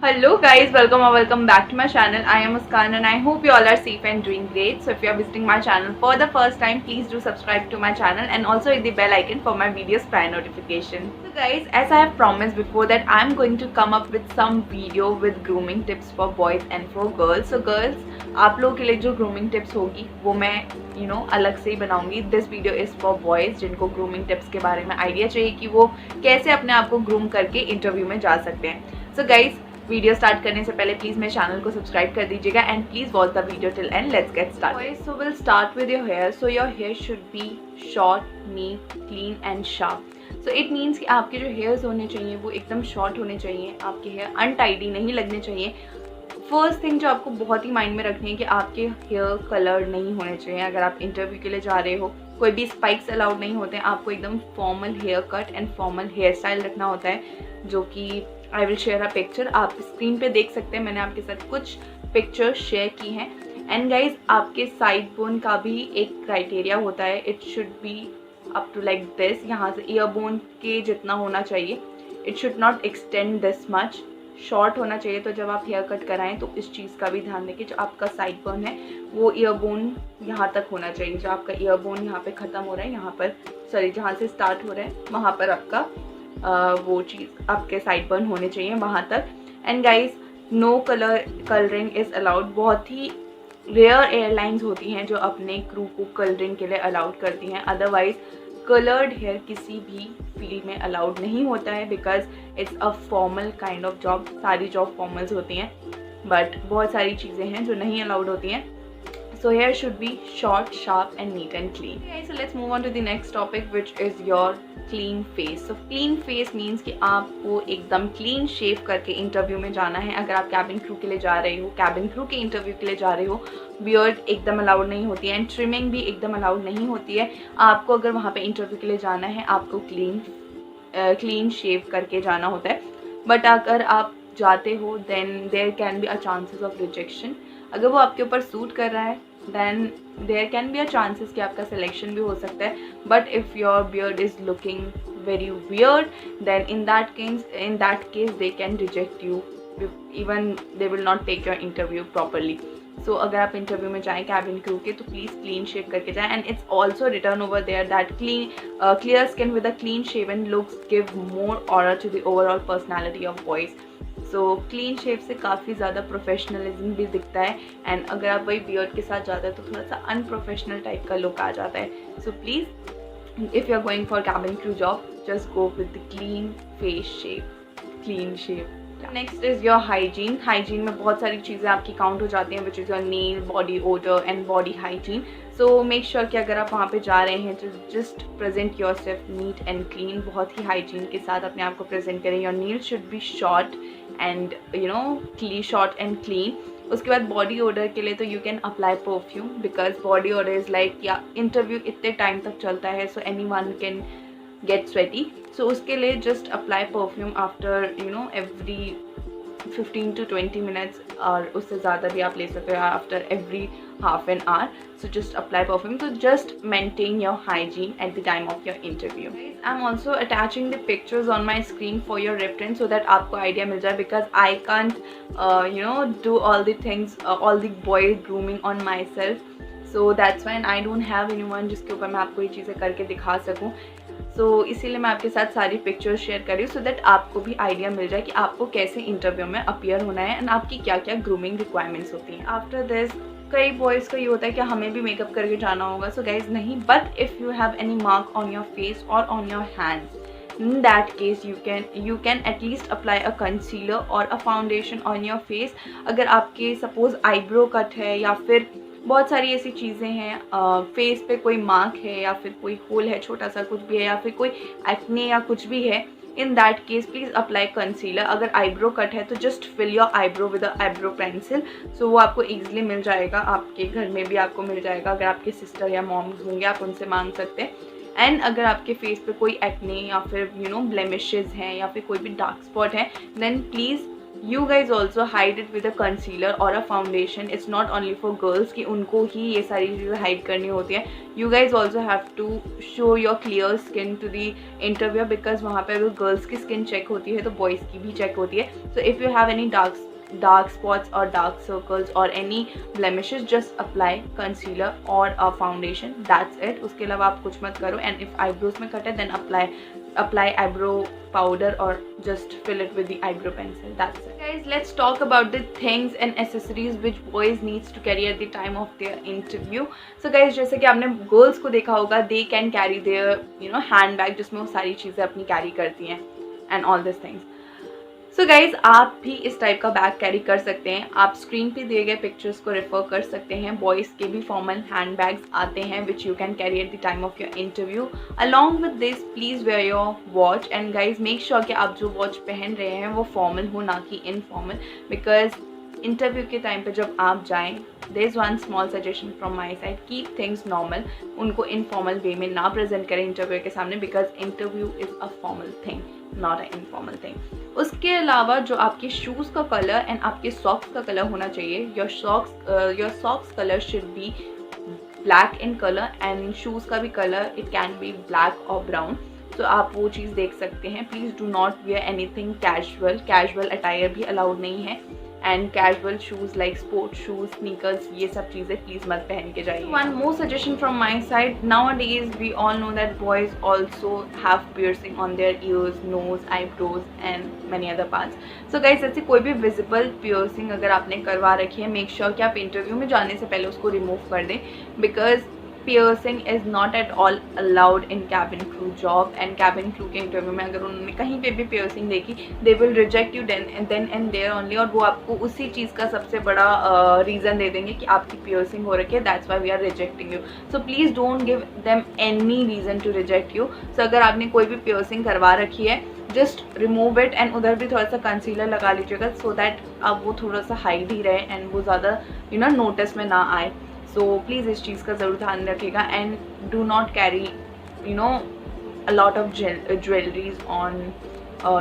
Hello guys, welcome back to my channel. I am Muskan and I hope you all are safe and doing great. So if you are visiting my channel for the first time, please do subscribe to my channel and also hit the bell icon for my videos prior notification. So guys, as I have promised before that I am going to come up with some video with grooming tips for boys and for girls. So girls, आप लोगों के लिए जो grooming tips होगी वो मैं अलग से ही बनाऊंगी. This video is for boys जिनको grooming tips के बारे में आइडिया चाहिए कि वो कैसे अपने आप को ग्रूम करके इंटरव्यू में जा सकते हैं. So guys, वीडियो स्टार्ट करने से पहले प्लीज मेरे चैनल को सब्सक्राइब कर दीजिएगा and please watch the video till end let's get started. So will start with your hair. So your hair should be short, neat, clean and sharp. So it means कि आपके जो hairs होने चाहिए वो एकदम short होने चाहिए, आपके हेयर अनटाइडी नहीं लगने चाहिए. फर्स्ट थिंग जो आपको बहुत ही माइंड में रखनी है कि आपके हेयर कलर नहीं होने चाहिए. अगर आप इंटरव्यू के लिए जा रहे हो, कोई भी स्पाइक्स अलाउड नहीं होते हैं. आपको एकदम formal haircut and formal hairstyle रखना होता है, जो कि I will share a picture. आप स्क्रीन पे देख सकते हैं, मैंने आपके साथ कुछ पिक्चर्स शेयर की हैं. एंड गाइज, आपके साइड बोन का भी एक क्राइटेरिया होता है. It should be up to like this. यहाँ से ईयर बोन के जितना होना चाहिए. It should not extend this much. Short होना चाहिए. तो जब आप हेयर कट कराएं तो इस चीज़ का भी ध्यान रखें. जो आपका साइड बोन है वो ईयर बोन यहाँ तक होना चाहिए. जो आपका ईयर बोन यहाँ पे ख़त्म हो रहा है, यहाँ पर सॉरी जहाँ से स्टार्ट हो रहा है वहाँ पर आपका वो चीज़ आपके साइड बर्न होने चाहिए वहाँ तक. And guys, no colouring is allowed. बहुत ही रेयर एयरलाइंस होती हैं जो अपने क्रू को कलरिंग के लिए अलाउड करती हैं. अदरवाइज कलर्ड हेयर किसी भी फील्ड में अलाउड नहीं होता है, because it's a formal kind of job. सारी जॉब फॉर्मल्स होती हैं, बट बहुत सारी चीज़ें हैं जो नहीं अलाउड होती हैं. So hair should be short, sharp and neat and clean. Okay, so let's move on to the next topic, which is your clean face. So clean face means कि आपको एकदम clean shave करके interview में जाना है. अगर आप cabin crew के लिए जा रहे हो, कैबिन क्रू के इंटरव्यू के लिए जा रहे हो, बियर्ड एकदम अलाउड नहीं होती है एंड ट्रिमिंग भी एकदम अलाउड नहीं होती है. आपको अगर वहाँ पे इंटरव्यू के लिए जाना है, आपको क्लीन शेव करके जाना होता है. बट अगर आप जाते हो then there can be a chances of rejection. अगर वो आपके ऊपर सूट कर रहा है then there can be a chances कि आपका सिलेक्शन भी हो सकता है. but if your beard is looking very weird, then in that case they can reject you. even they will not take your interview properly. so अगर आप interview में जाएँ कैबिन क्रू के तो प्लीज़ क्लीन शेव करके जाएँ. And it's also written over there that clear skin with a clean shaven looks give more aura to the overall personality of boys. So clean shave से काफ़ी ज़्यादा professionalism भी दिखता है. एंड अगर आप वही बियर्ड के साथ जाते हैं तो थोड़ा सा अनप्रोफेशनल टाइप का लुक आ जाता है. So please if you are going for cabin crew job, just go with the clean face shave, clean shave. Next is your hygiene. Hygiene में बहुत सारी चीज़ें आपकी काउंट हो जाती हैं, which is your nail, body odour and body hygiene. So make sure कि अगर आप वहाँ पे जा रहे हैं तो just present yourself neat and clean. बहुत ही हाइजीन के साथ अपने आप को प्रेजेंट करें. Your nail should be short and short and clean. उसके बाद बॉडी ओडर के लिए तो you can apply perfume, because body odour is like या इंटरव्यू इतने टाइम तक चलता है, so anyone can get sweaty. So उसके लिए just apply perfume after every 15 to 20 minutes, और उससे ज़्यादा भी आप ले सकते हो after every half an hour. So just apply perfume. तो just maintain your hygiene at the time of your interview. I am also attaching the pictures on my screen for your reference so that आपको idea मिल जाए, because I can't do all the things, all the boy grooming on myself. So that's why I don't have anyone जिसके ऊपर मैं आपको ये चीज़ें करके दिखा सकूँ. सो इसीलिए मैं आपके साथ सारी पिक्चर्स शेयर कर रही हूँ, सो दैट आपको भी आइडिया मिल जाए कि आपको कैसे इंटरव्यू में अपीयर होना है एंड आपकी क्या क्या ग्रूमिंग रिक्वायरमेंट्स होती हैं. आफ्टर दिस कई बॉयज़ का ये होता है कि हमें भी मेकअप करके जाना होगा. सो गाइज नहीं, but if you have any mark on your face और on your hands, in that case you can at least apply a concealer or a foundation on your face. अगर आपके suppose eyebrow cut है या फिर बहुत सारी ऐसी चीज़ें हैं, फेस पे कोई मार्क है या फिर कोई होल है, छोटा सा कुछ भी है, या फिर कोई एक्ने या कुछ भी है, in that case please apply concealer. अगर आईब्रो कट है तो just fill your eyebrow with eyebrow pencil. So वो आपको ईजिली मिल जाएगा, आपके घर में भी आपको मिल जाएगा. अगर आपके सिस्टर या मॉम होंगे आप उनसे मांग सकते हैं. एंड अगर आपके फेस पे कोई एक्ने या फिर ब्लेमिशेस हैं या फिर कोई भी डार्क स्पॉट है, then please You guys also hide it with a concealer or a foundation. It's not only for girls कि उनको ही ये सारी चीज़ें hide करनी होती है. You guys also have to show your clear skin to the interviewer because वहाँ पे अगर girls की skin check होती है तो boys की भी check होती है. So if you have any dark spots or dark circles or any blemishes, just apply concealer or a foundation. That's it. उसके अलावा आप कुछ मत करो. And if eyebrows में cut है then apply eyebrow powder or just fill it with the eyebrow pencil. That's it. Guys, let's talk about the things and accessories which boys needs to carry at the time of their interview. So guys, जैसे कि आपने girls को देखा होगा, they can carry their handbag जिसमें वो सारी चीज़ें अपनी carry करती हैं and all these things. So guys, आप भी इस टाइप का बैग कैरी कर सकते हैं. आप स्क्रीन पे दिए गए पिक्चर्स को रेफर कर सकते हैं. बॉयज़ के भी फॉर्मल हैंड बैग्स आते हैं which you can carry eight the time of your interview. Along with this please where your watch and guys make sure कि आप जो वॉच पहन रहे हैं वो फॉर्मल हो ना कि इनफॉर्मल, बिकॉज इंटरव्यू के टाइम पे जब आप जाएं, there is one small suggestion from my side, keep things normal. उनको इनफॉर्मल वे में ना प्रेजेंट करें इंटरव्यू के सामने, because interview is a formal thing, not a informal thing. उसके अलावा जो आपके शूज़ का कलर एंड आपके सॉक्स का कलर होना चाहिए. Your socks colour should be black in colour and shoes का भी colour it can be black और ब्राउन. तो आप वो चीज़ देख सकते हैं. Please do not wear anything casual attire भी अलाउड नहीं है. And casual shoes like sports shoes, sneakers, ये सब चीज़ें प्लीज़ मत पहन के जाइए. One more suggestion from my side, nowadays we all know that boys also have piercing on their ears, nose, eyebrows and many other parts. So guys, ऐसे कोई भी विजिबल पियर्सिंग अगर आपने करवा रखी है, मेक श्योर कि आप इंटरव्यू में जाने से पहले उसको रिमूव कर दें, because piercing is not at all allowed in cabin crew job. And cabin crew के इंटरव्यू में अगर उन्होंने कहीं पे भी पियर्सिंग देखी, they will reject you then and there only. और वो आपको उसी चीज़ का सबसे बड़ा रीज़न दे देंगे कि आपकी पियर्सिंग हो रखी है, that's why we are rejecting you. So please don't give them any reason to reject you. So अगर आपने कोई भी पियर्सिंग करवा रखी है, जस्ट रिमूव इट एंड उधर भी थोड़ा सा कंसीलर लगा लीजिएगा, सो दैट अब वो थोड़ा सा हाइड ही रहे एंड वो ज़्यादा नोटिस में ना आए. सो प्लीज़ इस चीज़ का ज़रूर ध्यान रखिएगा. And do not carry a lot of jewelleries on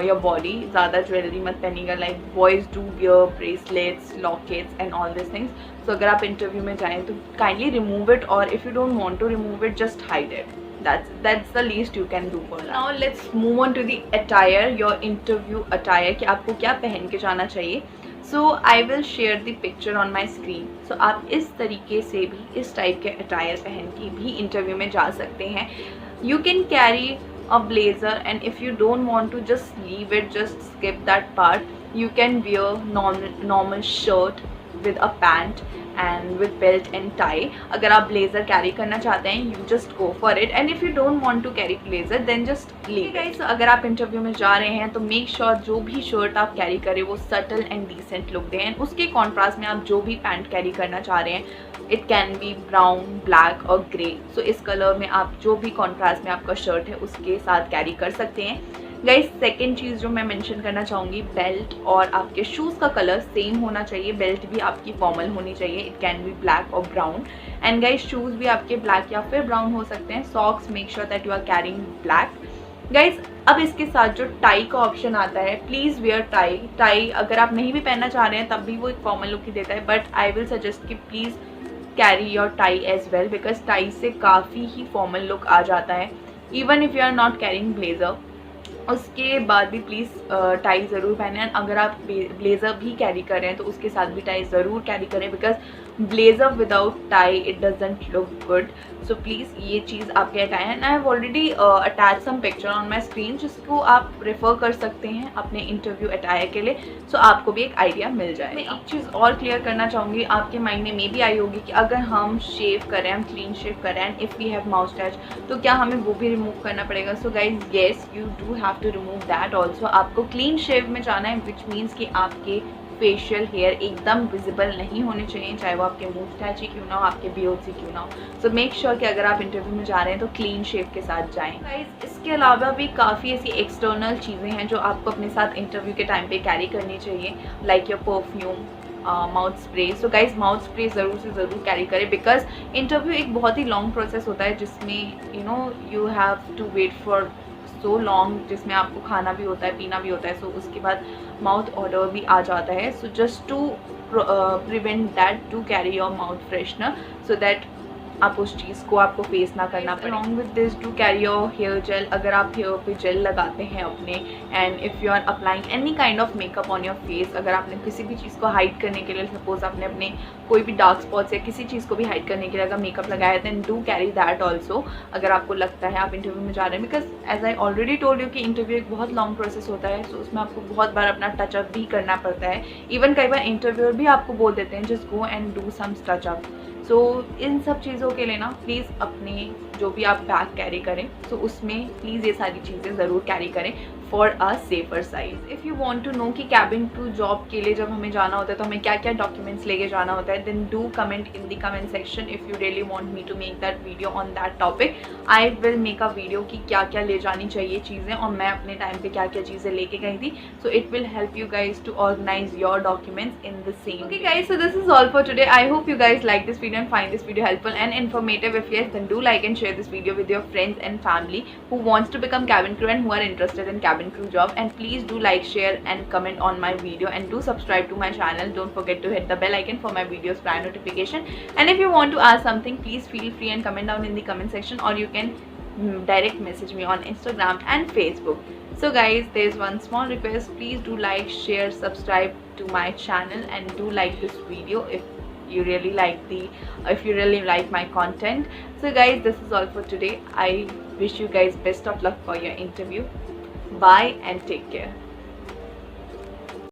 your body. ज़्यादा ज्वेलरी मत पहनिएगा. Like boys do wear bracelets, lockets and all this things. So अगर आप इंटरव्यू में जाएँ तो काइंडली रिमूव इट, और if you don't want to remove it, just hide it. That's the least you can do for that. Now let's move on to the attire, your interview attire, कि आपको क्या पहन के जाना चाहिए. So I will share the picture on my screen. So आप इस तरीके से भी, इस टाइप के attire पहन के भी इंटरव्यू में जा सकते हैं. You can carry a blazer, and if you don't want to, just leave it, just skip that part. You can wear normal shirt with a pant and with belt and tie. अगर आप blazer carry करना चाहते हैं, you just go for it. And if you don't want to carry blazer, then just leave it. So अगर आप interview में जा रहे हैं तो make sure जो भी शर्ट आप कैरी करें वो subtle and decent look दें. उसके कॉन्ट्रास्ट में आप जो भी पैंट कैरी करना चाह रहे हैं, it can B brown, black और ग्रे. सो इस कलर में आप जो भी कॉन्ट्रास्ट में आपका शर्ट है उसके साथ कैरी कर सकते हैं. गाइस, सेकेंड चीज़ जो मैं मेंशन करना चाहूँगी, बेल्ट और आपके शूज़ का कलर सेम होना चाहिए. बेल्ट भी आपकी फॉर्मल होनी चाहिए. इट कैन बी ब्लैक और ब्राउन. एंड गाइस, शूज़ भी आपके ब्लैक या फिर ब्राउन हो सकते हैं. Socks, make sure that you are carrying black. Guys, अब इसके साथ जो टाई का ऑप्शन आता है, प्लीज़ वेयर टाई अगर आप नहीं भी पहनना चाह रहे हैं तब भी वो एक फॉर्मल लुक ही देता है. बट आई विल सजेस्ट कि please carry your tie as well, because tie से काफ़ी ही फॉर्मल लुक आ जाता है. Even if you are not carrying blazer, उसके बाद भी प्लीज़ टाई ज़रूर पहनें. अगर आप ब्लेज़र भी कैरी कर रहे हैं तो उसके साथ भी टाई ज़रूर कैरी करें, because blazer without tie it doesn't look good. So please ये चीज़ आपके अटायर है. I have already attach some picture on my screen जिसको आप रेफ़र कर सकते हैं अपने इंटरव्यू अटायर के लिए. सो आपको भी एक आइडिया मिल जाए. मैं एक चीज़ और क्लियर करना चाहूँगी, आपके माइंड में भी आई होगी कि अगर हम शेव करें, हम क्लीन शेव करें and if we have moustache, तो क्या हमें वो भी रिमूव करना पड़ेगा. So guys, yes, you do have to remove that also. आपको क्लीन शेव में जाना है, विच मीन्स कि आपके फेशियल हेयर एकदम विजिबल नहीं होने चाहिए, चाहे वो आपके मुस्टैच ही क्यों ना हो, आपके बियर्ड्स ही क्यों ना हो. सो मेक श्योर कि अगर आप इंटरव्यू में जा रहे हैं तो क्लीन शेव के साथ जाएं. गाइस, इसके अलावा भी काफ़ी ऐसी एक्सटर्नल चीज़ें हैं जो आपको अपने साथ इंटरव्यू के टाइम पे कैरी करनी चाहिए, like your perfume, mouth spray. So guys, mouth spray ज़रूर से ज़रूर कैरी करें, बिकॉज इंटरव्यू एक बहुत ही लॉन्ग प्रोसेस होता है जिसमें you have to wait for so long, जिसमें आपको खाना भी होता है, पीना भी होता है. सो उसके बाद माउथ ऑडर भी आ जाता है. So just to prevent that, to carry your mouth freshener so that आप उस चीज़ को आपको फेस ना करना पड़े. Along with this do carry your hair gel. अगर आप हेयर पे जेल लगाते हैं अपने, and if you are applying any kind of makeup on your face, अगर आपने किसी भी चीज़ को हाइड करने के लिए, सपोज आपने अपने कोई भी डार्क स्पॉट्स या किसी चीज़ को भी हाइड करने के लिए अगर मेकअप लगाया है, then do carry that also. अगर आपको लगता है आप इंटरव्यू में जा रहे हैं, because as I already told you कि इंटरव्यू एक बहुत लॉन्ग प्रोसेस होता है. सो उसमें आपको बहुत बार अपना टचअप भी करना पड़ता है. इवन कई बार इंटरव्यूअर भी आपको बोल देते हैं just go and do some touch up. So इन सब चीज़ों के लिए ना प्लीज़ अपने जो भी आप बैग कैरी करें, सो उसमें प्लीज़ ये सारी चीज़ें ज़रूर कैरी करें for a safer side. If you want to know कि कैबिन क्रू जॉब के लिए जब हमें जाना होता है तो हमें क्या क्या डॉक्यूमेंट्स लेके जाना होता है, then do comment in the comment section if you really want me to make that video on that topic. I will make a video कि क्या क्या ले जानी चाहिए चीज़ें और मैं अपने टाइम पे क्या क्या चीज़ें लेके गई थी. So it will help you guys to organize your documents in the same. Okay guys, so this is all for today. I hope you guys like this video and find this video helpful and informative. If yes, then do like and share this video with your friends and family who wants to become cabin crew and who are interested in cabin crew job. And please do like, share and comment on my video, and do subscribe to my channel. Don't forget to hit the bell icon for my videos prior notification. And if you want to ask something, please feel free and comment down in the comment section, or you can direct message me on Instagram and Facebook. So guys, there is one small request. Please do like, share, subscribe to my channel, and do like this video if you really like my content. So guys, this is all for today. I wish you guys best of luck for your interview. Bye and take care.